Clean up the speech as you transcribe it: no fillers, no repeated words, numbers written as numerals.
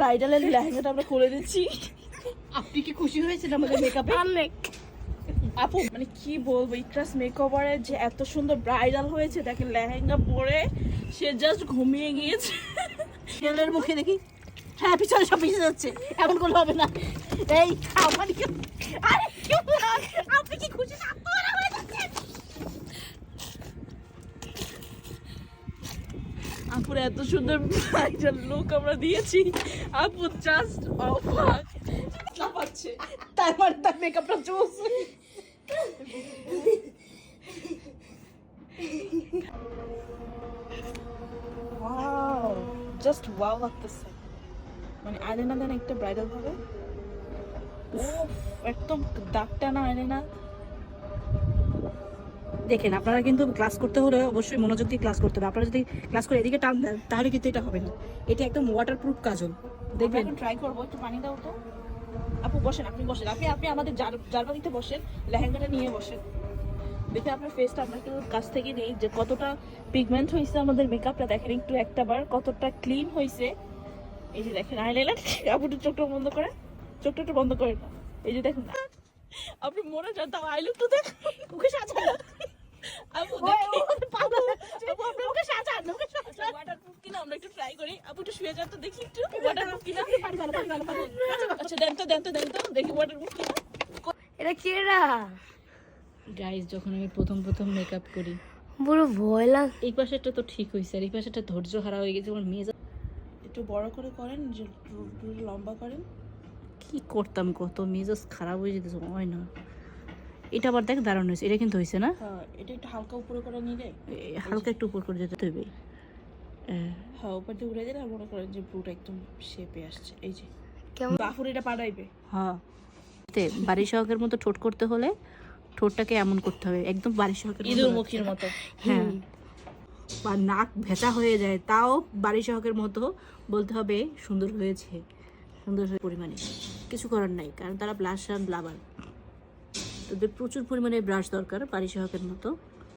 ব্রাইডালের লেহেঙ্গাটা আমরা খুলে দিচ্ছি। আপনি কি খুশি হয়েছেন আমাদের মেকআপে? অনেক। আপু মানে কি বলবো, ইকরাস মেকওভারে যে এত সুন্দর ব্রাইডাল হয়েছে, দেখেন লেহেঙ্গা পরে সে জাস্ট ঘুমিয়ে গিয়েছে। ছেলের মুখে দেখি, হ্যাঁ পিছনে সব পিছিয়ে যাচ্ছে, এমন করলে হবে না। এই আমার কি, আরে আপনি কি খুশি না? আত্মহারা হয়ে যাচ্ছে। আপুর এত সুন্দর ব্রাইডাল লুক আমরা দিয়েছি, আপু জাস্ট অবাক লাফাচ্ছে। তার মানে তার মেকআপটা চলছে। ওয়াও, জাস্ট ওয়াও লাগতেছে। মানে আয়না দেন একটা ব্রাইডাল হবে, উফ, একদম দাগ টানা আয়না। দেখেন, আপনারা কিন্তু ক্লাস করতে হলে অবশ্যই মনোযোগ দিয়ে ক্লাস করতে হবে। আপনারা যদি ক্লাস করে এদিকে টান দেন তাহলে কিন্তু এটা হবে না। এটা একদম ওয়াটারপ্রুফ কাজল, দেখবেন। ট্রাই করবো, একটু পানি দাও তো। আপু বসেন, আপনি বসেন, আপনি আমাদের জার্মানিতে বসেন, লেহেঙ্গাটা নিয়ে বসেন। দেখে আপনার ফেসটা আমরা একটু কাছ থেকে নেই যে কতটা পিগমেন্ট হয়েছে আমাদের মেকআপটা। দেখেন একটু একটা বার কতটা ক্লিন হয়েছে। এই যে দেখেন আইলাইনার, আপু একটু চোখটা বন্ধ করে, চোখটা একটু বন্ধ করে না। এই যে দেখেন আপনি মনে যান, তাও আইলুক তো দেখ, মুখে সাজান। আপু ওয়াটারপ্রুফ কিনা আমরা একটু ট্রাই করি। আপু একটু শুয়ে যান তো দেখি, একটু ওয়াটারপ্রুফ কিনা। আচ্ছা দেন তো দেখি ওয়াটারপ্রুফ কিনা। এটা কেরা? গাইস, যখন আমি প্রথম মেকআপ করি, পুরো ভয় লাগে। এই পাশেরটা তো ঠিক হয়েছে, আর এই পাশেরটা ধৈর্য হারা হয়ে গেছে আমার মেয়ে। একটু বড় করে করেন, যে লম্বা করেন। কি করতাম, কত মেজাজ খারাপ হয়ে যেতেছে, হয় না। এটা আবার দেখ দাঁড়ানো হয়েছে, এটা কিন্তু হয়েছে না। হ্যাঁ, এটা একটু হালকা উপরে করে নিলে, হালকা একটু উপর করে যেতে হইবে। হ্যাঁ উপর দিয়ে উড়ে দিলে মনে করেন যে ব্রুটা একদম শেপে আসছে। এই যে কেমন? বাফুর এটা পাঠাইবে। হ্যাঁ, বাড়ি সহকের মতো ঠোঁট করতে হলে ঠোঁটটাকে এমন করতে হবে, একদম বাড়ি সহকের ইঁদুর মুখীর মতো। হ্যাঁ, বা নাক ভেতা হয়ে যায় তাও বাড়ি সহকের মতো বলতে হবে সুন্দর হয়েছে, সুন্দর পরিমাণে। কিছু করার নাই, কারণ তারা ব্লাশ লাভার, তাদের প্রচুর পরিমাণে ব্রাশ দরকার বাড়ি সহকের মতো।